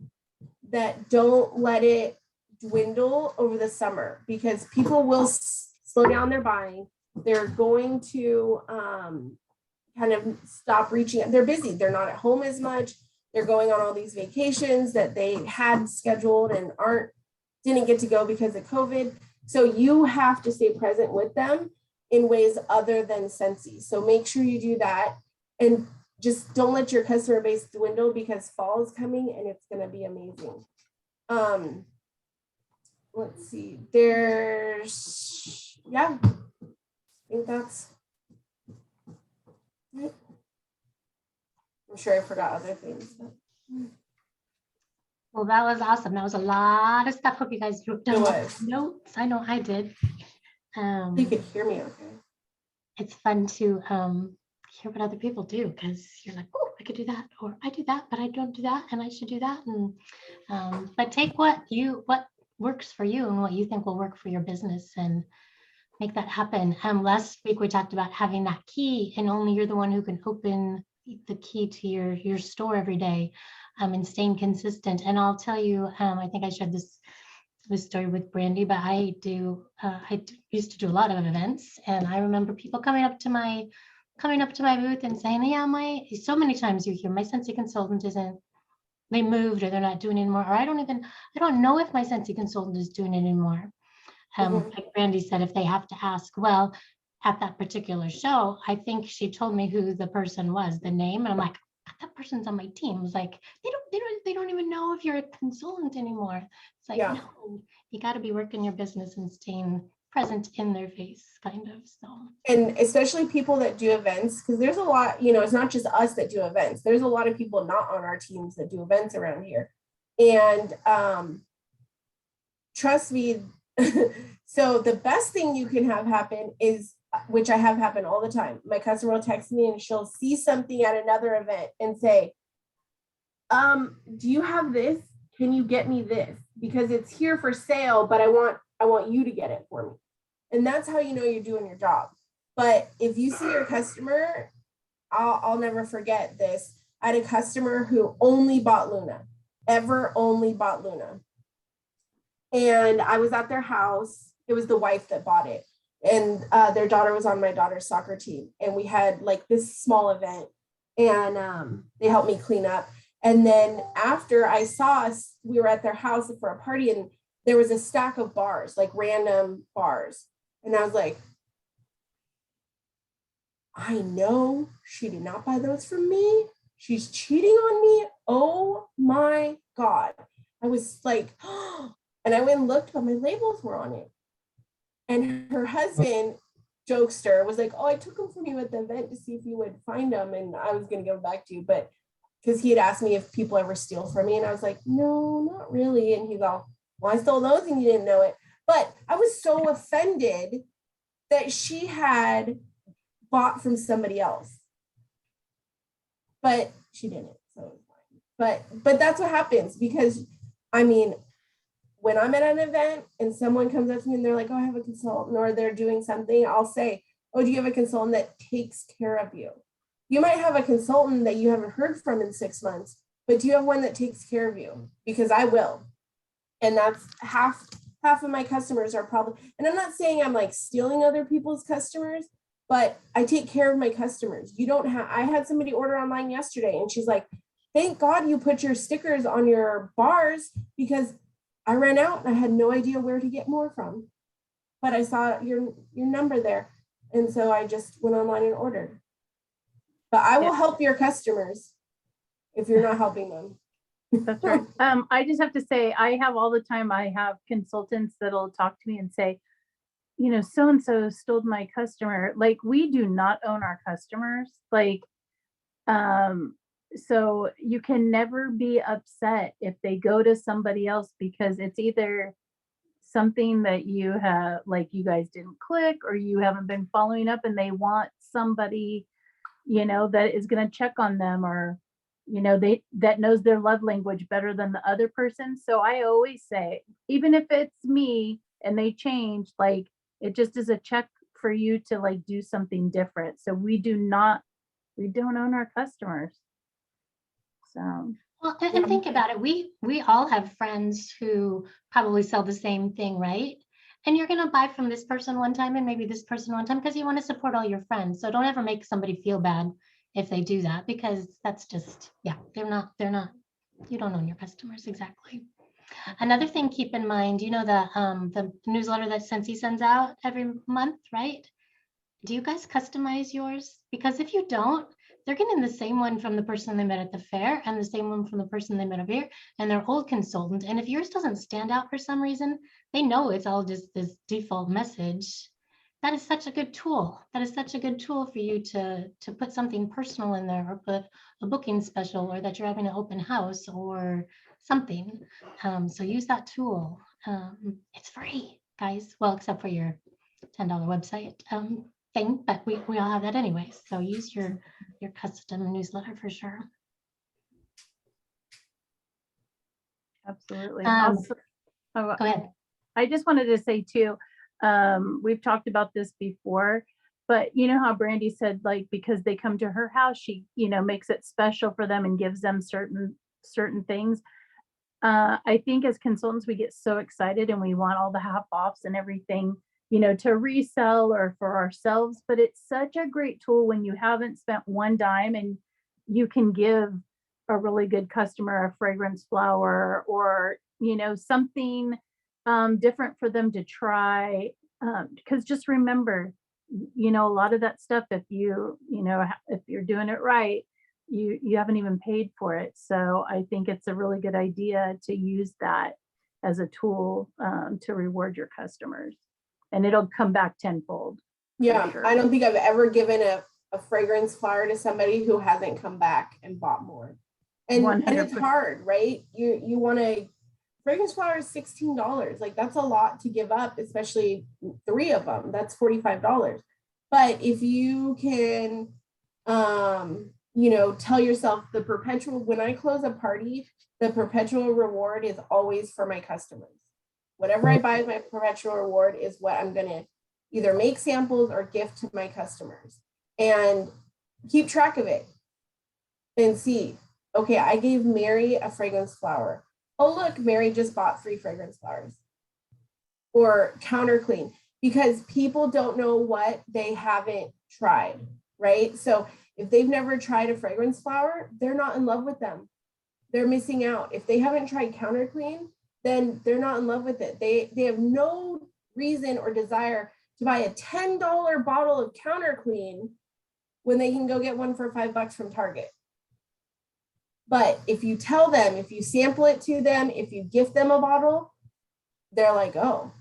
that don't let it dwindle over the summer, because people will slow down their buying. They're going to kind of stop reaching. They're busy. They're not at home as much. They're going on all these vacations that they had scheduled and didn't get to go because of COVID. So you have to stay present with them in ways other than Scentsy. So make sure you do that, and just don't let your customer base dwindle, because fall is coming and it's going to be amazing. Let's see, I think that's it. I'm sure I forgot other things. But. Well, that was awesome. That was a lot of stuff. Hope you guys wrote down notes. I know I did. You could hear me okay. It's fun to hear what other people do, because you're like, oh, I could do that, or I do that, but I don't do that, and I should do that. And but take what works for you and what you think will work for your business and make that happen. Last week we talked about having that key, and only you're the one who can open the key to your store every day, and staying consistent. And I'll tell you, I think I shared this story with Brandy, but I used to do a lot of events, and I remember people coming up to my booth and saying, yeah, so many times you hear my Scentsy consultant they moved, or they're not doing it anymore, or I don't know if my Scentsy consultant is doing it anymore. Like Brandy said, if they have to ask, well, at that particular show, I think she told me who the person was, the name, and I'm like, that person's on my team. It's like they don't even know if you're a consultant anymore. It's like, no, you got to be working your business and staying present in their face, kind of. So, and especially people that do events, because there's a lot, it's not just us that do events. There's a lot of people not on our teams that do events around here, and trust me. So the best thing you can have happen is, which I have happen all the time. My customer will text me and she'll see something at another event and say, do you have this? Can you get me this? Because it's here for sale, but I want you to get it for me. And that's how you know you're doing your job. But if you see your customer, I'll never forget this. I had a customer who only bought Luna, only bought Luna. And I was at their house. It was the wife that bought it. And their daughter was on my daughter's soccer team. And we had like this small event, and they helped me clean up. And then after I saw us, we were at their house for a party, and there was a stack of bars, like random bars. And I was like, I know she did not buy those from me. She's cheating on me. Oh my God. I was like, oh. And I went and looked, but my labels were on it. And her husband, jokester, was like, oh, I took them from you at the event to see if you would find them. And I was going to give them back to you. But because he had asked me if people ever steal from me. And I was like, no, not really. And he's all, well, I stole those and you didn't know it. But I was so offended that she had bought from somebody else. But she didn't, so it's fine. But that's what happens, because I mean, when I'm at an event and someone comes up to me and they're like, oh, I have a consultant, or they're doing something, I'll say, oh, do you have a consultant that takes care of you? You might have a consultant that you haven't heard from in 6 months, but do you have one that takes care of you? Because I will. And that's half of my customers are probably, and I'm not saying I'm like stealing other people's customers, but I take care of my customers. You don't have, I had somebody order online yesterday and she's like, thank God you put your stickers on your bars, because I ran out and I had no idea where to get more from. But I saw your number there. And so I just went online and ordered. But I will help your customers if you're not helping them. That's right. I just have to say, I have all the time, I have consultants that'll talk to me and say, you know, so-and-so stole my customer. Like, we do not own our customers. Like, so you can never be upset if they go to somebody else, because it's either something that you have, like, you guys didn't click, or you haven't been following up and they want somebody, you know, that is going to check on them, or, you know, that knows their love language better than the other person. So I always say, even if it's me and they change, like, it just is a check for you to like do something different. So we don't own our customers. So Well, and think about it. We all have friends who probably sell the same thing, right? And you're going to buy from this person one time and maybe this person one time because you want to support all your friends. So don't ever make somebody feel bad if they do that, because that's just, yeah, they're not, you don't own your customers. Exactly. Another thing, keep in mind, you know, the newsletter that Scentsy sends out every month, right? Do you guys customize yours? Because if you don't, they're getting the same one from the person they met at the fair and the same one from the person they met over here and their old consultant. And if yours doesn't stand out for some reason, they know it's all just this default message. That is such a good tool. That is such a good tool for you to put something personal in there, or put a booking special, or that you're having an open house or something. So use that tool. It's free, guys. Well, except for your $10 website thing, but we all have that anyway. So use your custom newsletter for sure. absolutely. Go Also, ahead. I just wanted to say too, we've talked about this before, but you know how Brandy said, like, because they come to her house, she, you know, makes it special for them and gives them certain things. I think as consultants, we get so excited and we want all the half offs and everything, you know, to resell or for ourselves. But it's such a great tool when you haven't spent one dime and you can give a really good customer a fragrance flower, or, you know, something different for them to try. Because just remember, you know, a lot of that stuff, if you know, if you're doing it right, you haven't even paid for it. So I think it's a really good idea to use that as a tool to reward your customers, and it'll come back tenfold. Yeah, sure. I don't think I've ever given a fragrance flower to somebody who hasn't come back and bought more. And it's 100%. hard, right? You want to, fragrance flower is $16. Like, that's a lot to give up, especially 3 of them. That's $45. But if you can, you know, tell yourself the perpetual, when I close a party, the perpetual reward is always for my customers. Whatever I buy as my perpetual reward is what I'm going to either make samples or gift to my customers, and keep track of it and see, okay, I gave Mary a fragrance flower. Oh, look, Mary just bought 3 fragrance flowers. Or counter clean, because people don't know what they haven't tried, right? So if they've never tried a fragrance flower, they're not in love with them. They're missing out. If they haven't tried counter clean, then they're not in love with it. They have no reason or desire to buy a $10 bottle of counter clean when they can go get one for $5 from Target. But if you tell them, if you sample it to them, if you gift them a bottle, they're like, oh,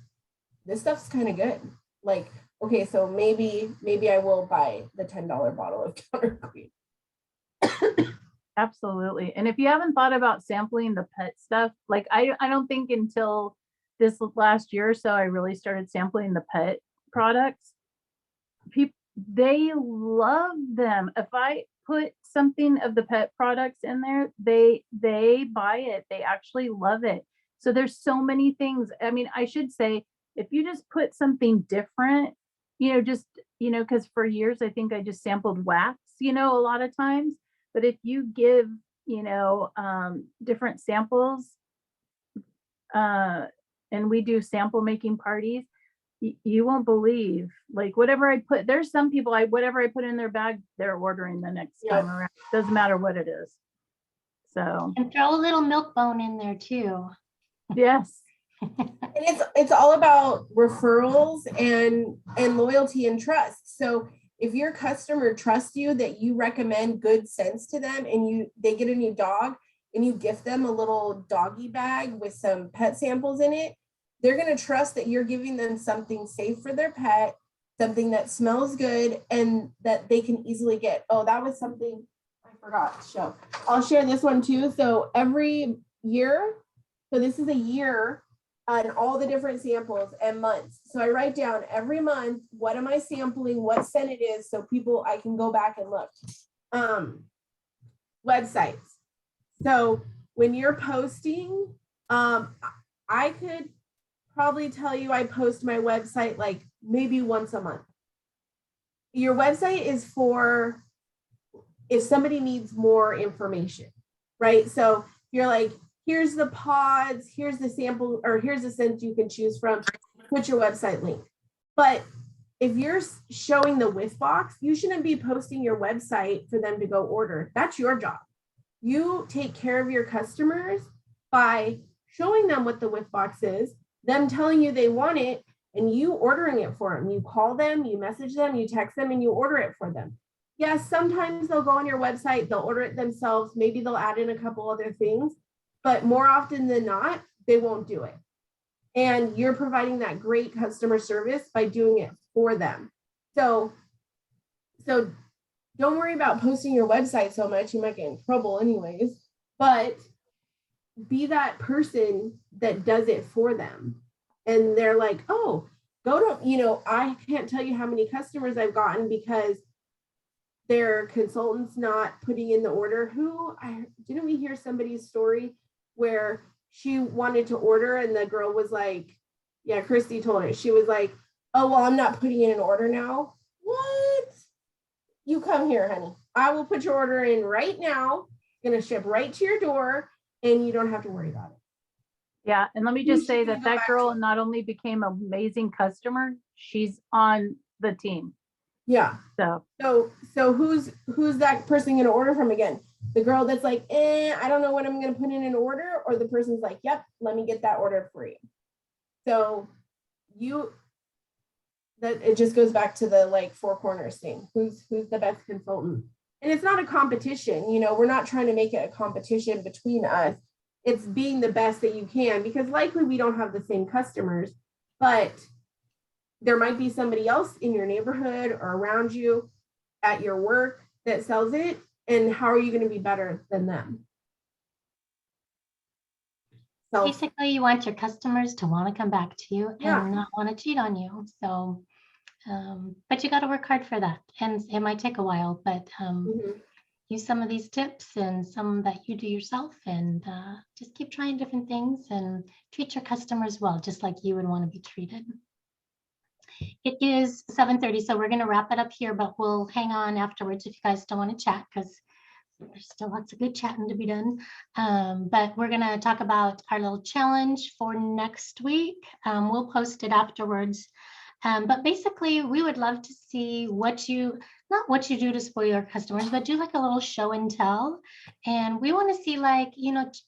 this stuff's kind of good. Like, okay, so maybe I will buy the $10 bottle of counter clean. Absolutely. And if you haven't thought about sampling the pet stuff, like I don't think until this last year or so, I really started sampling the pet products. People, they love them. If I put something of the pet products in there, they buy it. They actually love it. So there's so many things. I mean, I should say, if you just put something different, just, because for years, I think I just sampled wax, a lot of times. But if you give, different samples, and we do sample making parties, you won't believe, like, whatever I put, there's some people, whatever I put in their bag, they're ordering the next time around. Doesn't matter what it is. So, And throw a little milk bone in there too. yes. And it's all about referrals and loyalty and trust. So if your customer trusts you, that you recommend good scents to them, and they get a new dog and you gift them a little doggy bag with some pet samples in it, they're going to trust that you're giving them something safe for their pet, something that smells good, and that they can easily get. Oh, that was something I forgot to show. I'll share this one too. So every year, so this is a year on all the different samples and months. So I write down every month, what am I sampling, what scent it is, so I can go back and look. Websites. So when you're posting, I could probably tell you I post my website like maybe once a month. Your website is for if somebody needs more information, right? So you're like, here's the pods, here's the sample, or here's the scent you can choose from, put your website link. But if you're showing the whiff box, you shouldn't be posting your website for them to go order. That's your job. You take care of your customers by showing them what the whiff box is, them telling you they want it, and you ordering it for them. You call them, you message them, you text them, and you order it for them. Yes, sometimes they'll go on your website, they'll order it themselves, maybe they'll add in a couple other things, but more often than not, they won't do it. And you're providing that great customer service by doing it for them. So don't worry about posting your website so much, you might get in trouble anyways, but be that person that does it for them. And they're like, oh, I can't tell you how many customers I've gotten because their consultant's not putting in the order. Didn't we hear somebody's story where she wanted to order and the girl was like, yeah, Christy told her, she was like, oh, well, I'm not putting in an order now. What? You come here, honey. I will put your order in right now. It's going to ship right to your door and you don't have to worry about it. Yeah. And let me just say that girl not only became an amazing customer, she's on the team. Yeah. So who's that person going to order from again? The girl that's like, I don't know what I'm going to put in an order, or the person's like, yep, let me get that ordered for you. So it just goes back to the like four corners thing. Who's the best consultant? And it's not a competition. We're not trying to make it a competition between us. It's being the best that you can, because likely we don't have the same customers, but there might be somebody else in your neighborhood or around you at your work that sells it. And how are you going to be better than them? So basically, you want your customers to want to come back to you Yeah. and not want to cheat on you. So, but you got to work hard for that. And it might take a while, but use some of these tips and some that you do yourself, and just keep trying different things and treat your customers well, just like you would want to be treated. It is 7:30, so we're going to wrap it up here, but we'll hang on afterwards if you guys still want to chat, because there's still lots of good chatting to be done. But we're going to talk about our little challenge for next week. We'll post it afterwards. But basically, we would love to see not what you do to spoil your customers, but do like a little show and tell. And we want to see, like,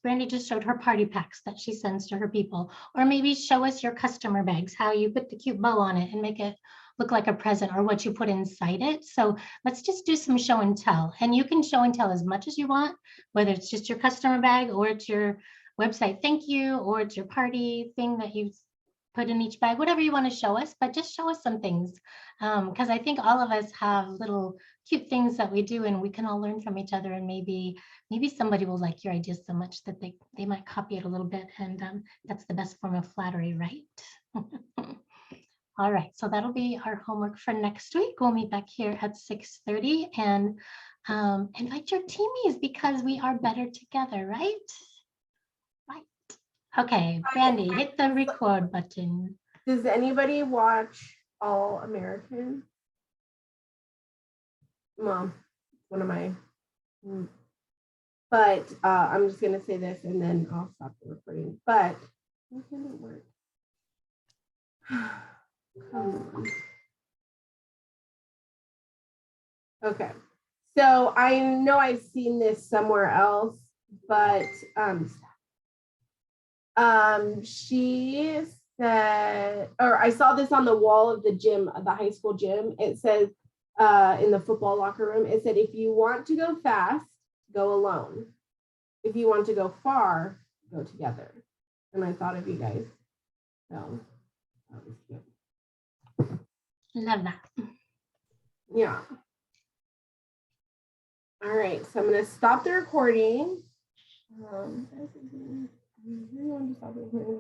Brandy just showed her party packs that she sends to her people, or maybe show us your customer bags, how you put the cute bow on it and make it look like a present, or what you put inside it. So let's just do some show and tell. And you can show and tell as much as you want, whether it's just your customer bag, or it's your website thank you, or it's your party thing that you put in each bag, whatever you want to show us, but just show us some things. Because I think all of us have little cute things that we do, and we can all learn from each other, and maybe somebody will like your idea so much that they might copy it a little bit, and that's the best form of flattery, right? All right, so that'll be our homework for next week. We'll meet back here at 6:30, and invite your teamies because we are better together, right? Right. Okay, Brandy, hit the record button. Does anybody watch All American? Well, one of my, but I'm just gonna say this and then I'll stop the recording. But why can't it work? Come on. Okay, so I know I've seen this somewhere else, but she said, or I saw this on the wall of the gym, the high school gym. It says in the football locker room, it said, if you want to go fast, go alone. If you want to go far, go together. And I thought of you guys. So that was cute. Love that. Yeah. All right, so I'm going to stop the recording.